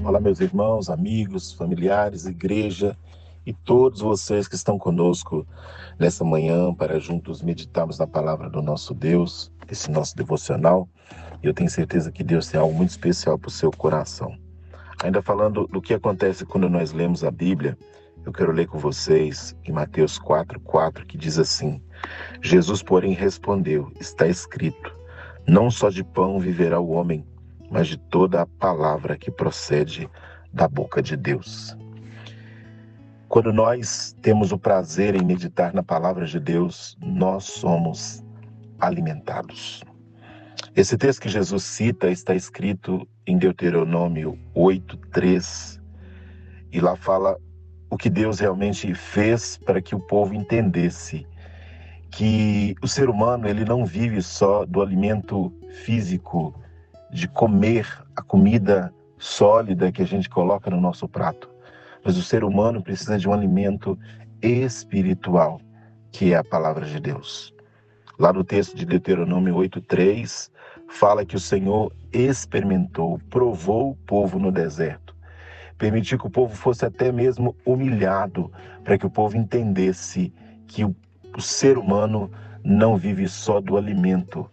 Olá, meus irmãos, amigos, familiares, igreja e todos vocês que estão conosco nessa manhã para juntos meditarmos na palavra do nosso Deus, esse nosso devocional. E eu tenho certeza que Deus tem algo muito especial para o seu coração. Ainda falando do que acontece quando nós lemos a Bíblia, eu quero ler com vocês em Mateus 4:4, que diz assim: Jesus, porém, respondeu: está escrito, não só de pão viverá o homem, mas de toda a palavra que procede da boca de Deus. Quando nós temos o prazer em meditar na palavra de Deus, nós somos alimentados. Esse texto que Jesus cita está escrito em Deuteronômio 8:3, e lá fala o que Deus realmente fez para que o povo entendesse que o ser humano ele não vive só do alimento físico, de comer a comida sólida que a gente coloca no nosso prato, mas o ser humano precisa de um alimento espiritual, que é a palavra de Deus. Lá no texto de Deuteronômio 8:3, fala que o Senhor experimentou, provou o povo no deserto, permitiu que o povo fosse até mesmo humilhado, para que o povo entendesse que o ser humano não vive só do alimento,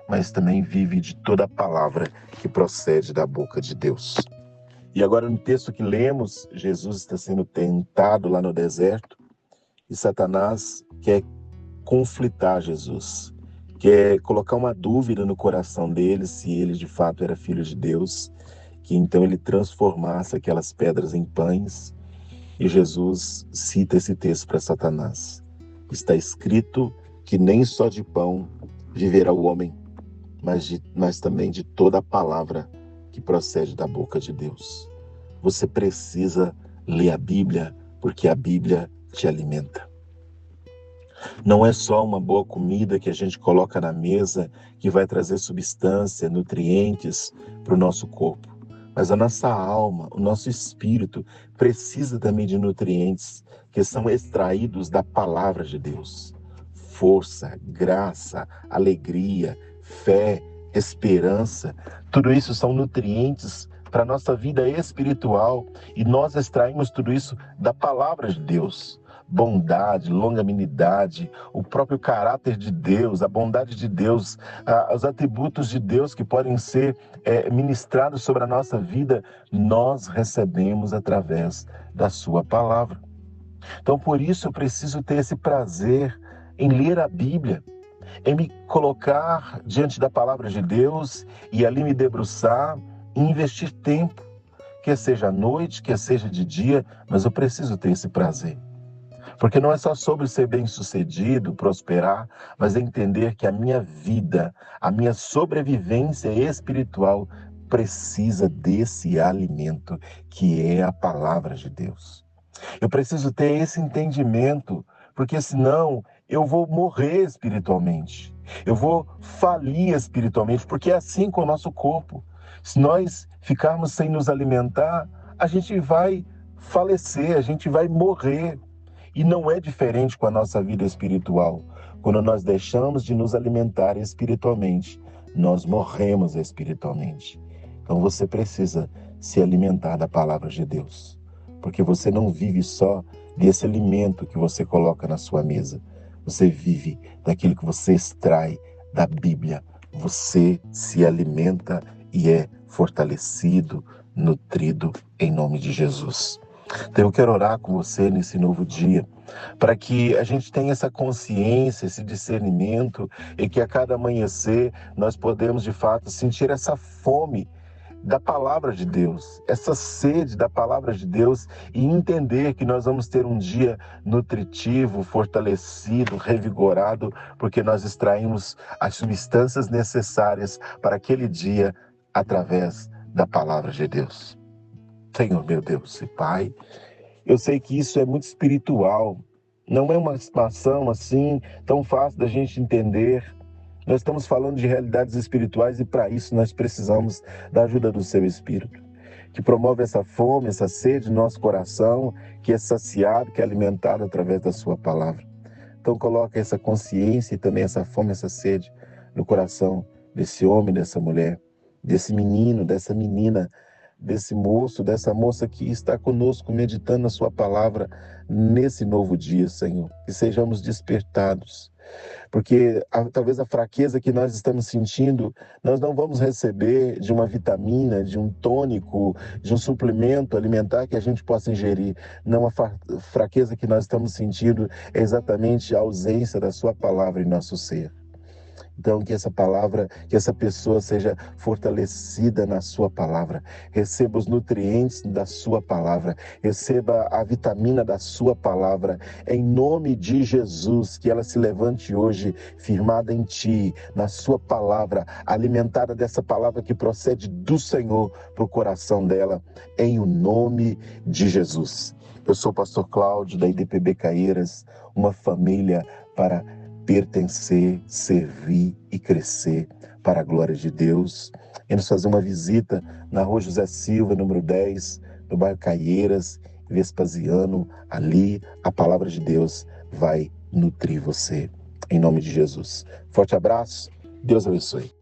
mas também vive de toda a palavra que procede da boca de Deus. E agora no texto que lemos, Jesus está sendo tentado lá no deserto e Satanás quer conflitar Jesus, quer colocar uma dúvida no coração dele se ele de fato era filho de Deus, que então ele transformasse aquelas pedras em pães. E Jesus cita esse texto para Satanás: está escrito que nem só de pão viverá o homem, mas também de toda a palavra que procede da boca de Deus. Você precisa ler a Bíblia, porque a Bíblia te alimenta. Não é só uma boa comida que a gente coloca na mesa que vai trazer substância, nutrientes para o nosso corpo, mas a nossa alma, o nosso espírito precisa também de nutrientes que são extraídos da palavra de Deus. Força, graça, alegria, fé, esperança, tudo isso são nutrientes para a nossa vida espiritual e nós extraímos tudo isso da palavra de Deus. Bondade, longanimidade, o próprio caráter de Deus, a bondade de Deus, os atributos de Deus que podem ser ministrados sobre a nossa vida, nós recebemos através da sua palavra. Então, por isso, eu preciso ter esse prazer em ler a Bíblia, em me colocar diante da palavra de Deus e ali me debruçar e investir tempo, quer seja à noite, quer seja de dia, mas eu preciso ter esse prazer. Porque não é só sobre ser bem-sucedido, prosperar, mas é entender que a minha vida, a minha sobrevivência espiritual precisa desse alimento que é a palavra de Deus. Eu preciso ter esse entendimento, porque senão eu vou morrer espiritualmente. Eu vou falir espiritualmente, porque é assim com o nosso corpo. Se nós ficarmos sem nos alimentar, a gente vai falecer, a gente vai morrer. E não é diferente com a nossa vida espiritual. Quando nós deixamos de nos alimentar espiritualmente, nós morremos espiritualmente. Então você precisa se alimentar da palavra de Deus, porque você não vive só desse alimento que você coloca na sua mesa. Você vive daquilo que você extrai da Bíblia. Você se alimenta e é fortalecido, nutrido em nome de Jesus. Então eu quero orar com você nesse novo dia, para que a gente tenha essa consciência, esse discernimento, e que a cada amanhecer nós podemos de fato sentir essa fome da palavra de Deus, essa sede da palavra de Deus, e entender que nós vamos ter um dia nutritivo, fortalecido, revigorado, porque nós extraímos as substâncias necessárias para aquele dia através da palavra de Deus. Senhor, meu Deus e Pai, eu sei que isso é muito espiritual, não é uma expansão assim tão fácil da gente entender. Nós estamos falando de realidades espirituais e para isso nós precisamos da ajuda do Seu Espírito, que promove essa fome, essa sede no nosso coração, que é saciado, que é alimentado através da Sua palavra. Então coloca essa consciência e também essa fome, essa sede no coração desse homem, dessa mulher, desse menino, dessa menina, desse moço, dessa moça que está conosco meditando a sua palavra nesse novo dia, Senhor. Que sejamos despertados, porque talvez a fraqueza que nós estamos sentindo, nós não vamos receber de uma vitamina, de um tônico, de um suplemento alimentar que a gente possa ingerir. Não, a fraqueza que nós estamos sentindo é exatamente a ausência da sua palavra em nosso ser. Então, que essa palavra, que essa pessoa seja fortalecida na sua palavra, receba os nutrientes da sua palavra, receba a vitamina da sua palavra, em nome de Jesus, que ela se levante hoje firmada em ti, na sua palavra, alimentada dessa palavra que procede do Senhor para o coração dela, em o nome de Jesus. Eu sou o pastor Cláudio, da IDPB Caieiras, uma família para pertencer, servir e crescer para a glória de Deus. E nos fazer uma visita na Rua José Silva, número 10, no bairro Caieiras, Vespasiano. Ali a palavra de Deus vai nutrir você. Em nome de Jesus. Forte abraço, Deus abençoe.